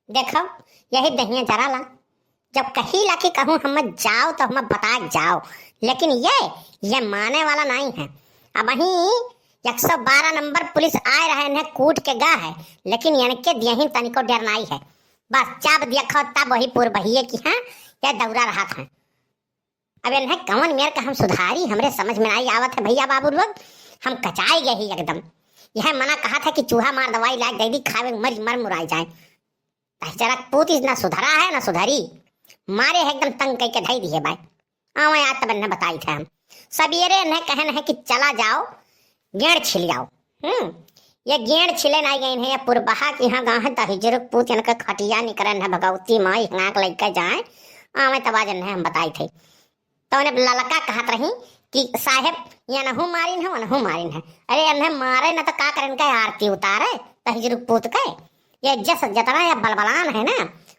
देखो यही दहिया जरा ला। जब कही ला कि कहूँ हम जाओ तो हम बता जाओ, लेकिन ये माने वाला नहीं है। अब वही 112 नंबर पुलिस आए रहे इन्हें कूट के गा है, लेकिन इनके यही तनिको डर नहीं है। बस जब देखो तब वही पूर बहिए की हाँ या दौरा रहा था। अब इन्हें कवन मेर का हम सुधारी, हमरे समझ में नहीं आवत है भैया बाबू लोग। हम कचाई गए ही एकदम। यह मना कहा था कि चूहा मार दवाई लायक दे दी, खावे मर मर मुराई जाए। जरा पूत ना सुधरा है ना सुधारी, मारे है एकदम तंग कह के धई दिए भाई। आवे आज तब ने बताई थे हम सवेरे ने कहन है कि चला जाओ गेड़ छिल जाओ। ये गेड़ छिले नहीं गए हैं, पुरबहा की यहाँ गाँव है तहिजरुक पूत इनका खटिया निकरन है भगवती माई हंगाक लेके जाए। आवे तब आज ने हम बताई थे तो उन्हें ललका कहत रही कि साहेब या नहू मारिन है वनहू मारिन है। अरे इन्हें मारे न तो का करें का आरती उतारे तहिजरुक पूत के। ये जस जतना या बलबलान है ना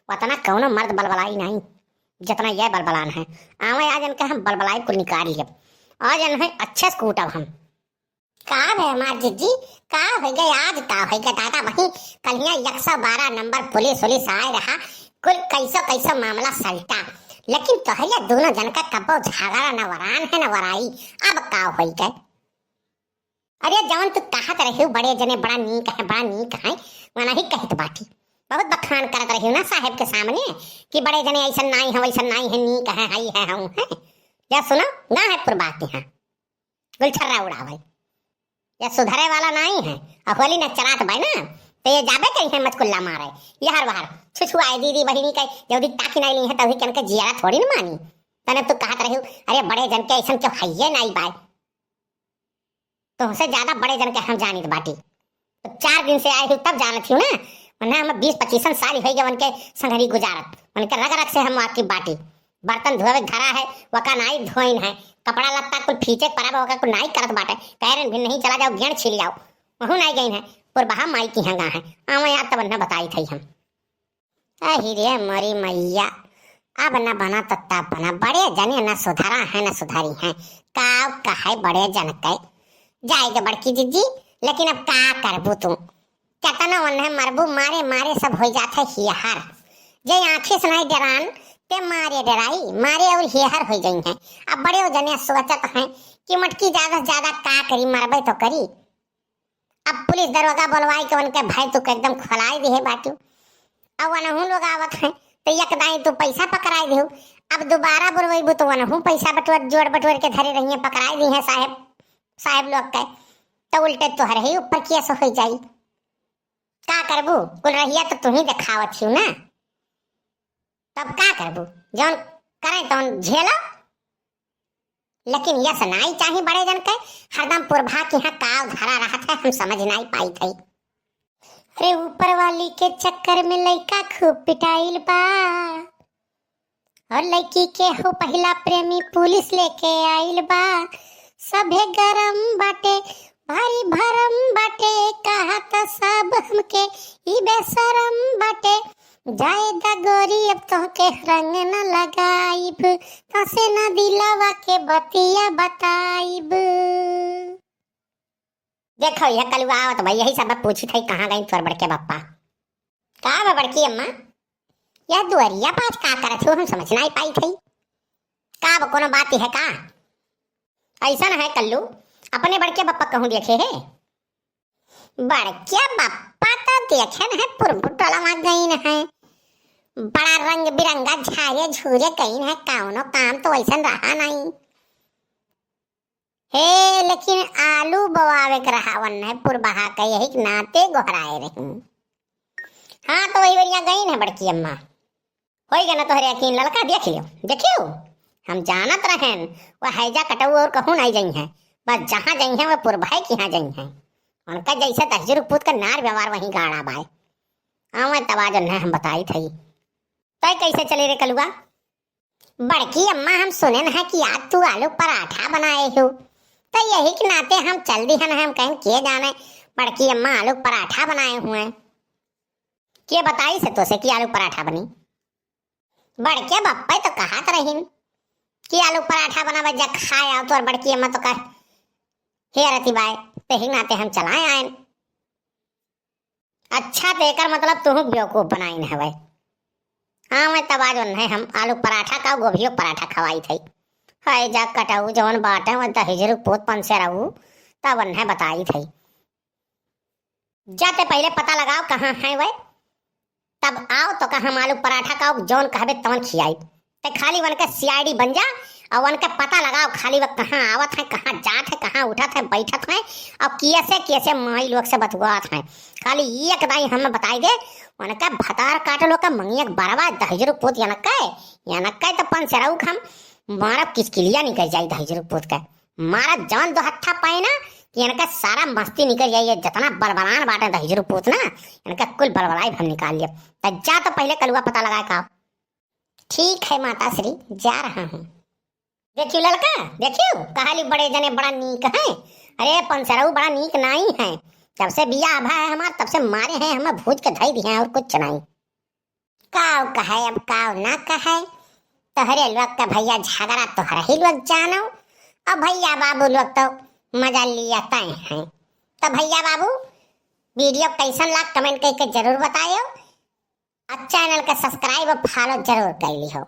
उतना कौनो मर्द बलबलाई नहीं जितना यह बलबलान है। आवे आज इनका हम बलबलाई को निकाल लिया। आज इन्हें अच्छे से कूटब हम। का है हमार जीजी का हो गए आज का हो गया दादा वही कलिया 112 नंबर पुलिस आए रहा। कुल कैसो मामला सलटा, लेकिन तोहरिया दोनों जन का कबो झगड़ा न वरान है न वराई। अब का हो गए? अरे जवन तू कहत रही बड़े जने बड़ा नीक है वना ही कहत बाटी। बहुत बखान करत रही ना साहेब के सामने कि बड़े जने ऐसा नहीं है वैसा नहीं है नीक है हई है हम है। या सुनो ना है पुरबात यहाँ गुलछर्रा उड़ावे या सुधरे वाला नहीं है। अहोली न चरात भाई ना तो ये जाबे कहीं है मचकुल्ला मारे यार बाहर छुछुआए दीदी बहिनी के जल्दी ताकि नहीं ली है तभी कन के जियारा थोड़ी न मानी। तने तू कहत रही अरे बड़े जन के ऐसा क्यों हइये नहीं बाय। तुमसे ज्यादा बड़े जन के हम जानी बाटी। तो 4 दिन से आई हूँ तब जानत हूँ ना, वरना हम 20-25 साल हो गए उनके संघरी गुजारत। उनके रग रग से हम आपकी बाटी बर्तन धोवे धरा है वका नाई धोइन है, कपड़ा लत्ता कुल फीचे पराबा वका कुल नाई करत बाटे। कहरन भी नहीं चला जाओ गेड़ छिल जाओ वहु नाई गई है पुरबहा माई की यहाँ गा है। आवे याद तब न बताई थी हम। अहि रे मरी मैया अब न बना तो तब बना। बड़े जने न सुधारा है न सुधारी है काव कहे बड़े जन के जाएगा बड़की जीजी। लेकिन अब का करबू तू चतना उन्हें मरबू मारे मारे सब हो जाते हिहर। जे आंखें से नहीं डरान ते मारे डराई मारे और हिहर हो गई है। अब बड़े जने सोचत हैं कि मटकी ज्यादा से ज्यादा का करी मरबे तो करी। अब पुलिस दरोगा बोलवाई के उनके भाई तू एकदम खलाई दी है बाटू। अब वनहू लोग आवत हैं तो यकदाई तू पैसा पकड़ाई दे। अब दोबारा बुलवाईबू तो वनहू पैसा बटोर जोड़ बटोर के धरे रही पकड़ाई दी है साहेब लोग के। तो उल्टे तुहर ही ऊपर किया सो हो जाई। का करबू कुल रहिया तो तू ही दिखावत हूँ ना। तब का करबू जौन करे तो झेलो। लेकिन यह सनाई चाहिए बड़े जन के हरदम पुरभा के यहाँ काव धरा रहा था हम समझ नहीं पाई थी। अरे ऊपर वाली के चक्कर में लड़का खूब पिटाइल बा और लड़की के हो पहला प्रेमी पुलिस लेके आइल बा। सभे गरम बाटे भारी भरम बाटे कहा तो सब हमके ई बेशरम बाटे। जाए दा गोरी अब तो के रंग न लगाइब तसे न दिलावा के बतिया बताइब। देखो यह कलुआ आवत भाई यही सब पूछी थी कहाँ गई तोर बड़के बप्पा। का बा बड़की अम्मा यह दुआरिया पास का करत हो हम समझ नहीं पाई थी। का कोनो बात है का ऐसा है कल्लू अपने बड़के बप्पा कहूँ देखे है। बड़के बप्पा तो देखे है पुरबुटला मार गई है बड़ा रंग बिरंगा झारे झूरे कहीं है कौनो काम तो वैसा रहा नहीं हे। लेकिन आलू बवावे के रहावन है पुरबहा का यही नाते गोहराए रही। हाँ तो वही बढ़िया गई है बड़की अम्मा हो गया ना तोहरे यकीन लड़का देख लियो देखियो। हम जानत रहें वह हैजा कटऊ और कहूँ नहीं गई है बस जहाँ गई है वह पुरभाई की यहाँ गई है। उनका जैसे तहजर पूत का नार व्यवहार वहीं गाड़ा बाय। आवे तवाज ने हम बताई थी। तय कैसे चले रे कलुआ? बड़की अम्मा हम सुने है कि आज तू आलू पराठा बनाए हो तो यही के नाते हम चल दी है हम कहीं किए जाने बड़की अम्मा आलू पराठा बनाए हुए हैं। के बताई से तो से कि आलू पराठा बनी? बड़के बप्पा तो कहा रही कि आलू पराठा बनावे जा खाए आओ तो और बड़की अम्मा तो कह हे रति बाय ते ही नाते हम चलाए आए। अच्छा तो एकर मतलब तुम बेवकूफ बनाई है भाई। हाँ मैं तब आज है हम आलू पराठा का गोभियो पराठा खवाई थी। हाय जा कटाऊ जवन बाटे वो दहेजरू पोत पन से रहू तब है बताई थी। जाते पहले पता लगाओ कहाँ है वह, तब आओ तो कहा हम आलू पराठा का जौन कहबे तवन खियाई। ते खाली वन का सीआईडी बन जा और वन का पता लगाओ खाली वह कहाँ आवत है, कहाँ जात है, कहाँ उठत है, बैठत है और कैसे माई लोग से बतुआत है। खाली एक दाई हमें बताई दे वन का भतार काट लो का मंगियक बरवा दहेजरू पोत यनक्का तो पन से रहू हम मारा किसकिलिया निकल जाई दहेजरू पोत का मारा जवन दो हत्था पाए ना कि इनका सारा मस्ती निकल जाइए। जितना बलबलान बाटे दहेजरू पूत ना इनका कुल बलबलाई हम निकाल लिया। तो जा तो पहले कलुआ पता लगाए का। ठीक है माता श्री जा रहा हूँ। देखियो लड़का देखियो कहाली बड़े जने बड़ा नीक है। अरे पंसरऊ बड़ा नीक नहीं है। जब से बिया भा है हमार तब से मारे हैं हमें भूज के धई दिए हैं और कुछ नहीं। काव कहे अब काव ना कहे तोहरे लोग का भैया झगड़ा तोहरा ही लोग जानो। अब भैया बाबू लोग तो मजा लिया तय हैं। तो भैया बाबू वीडियो कैसन लगा कमेंट करके जरूर बताइयो और चैनल का सब्सक्राइब और फॉलो जरूर कर लियो।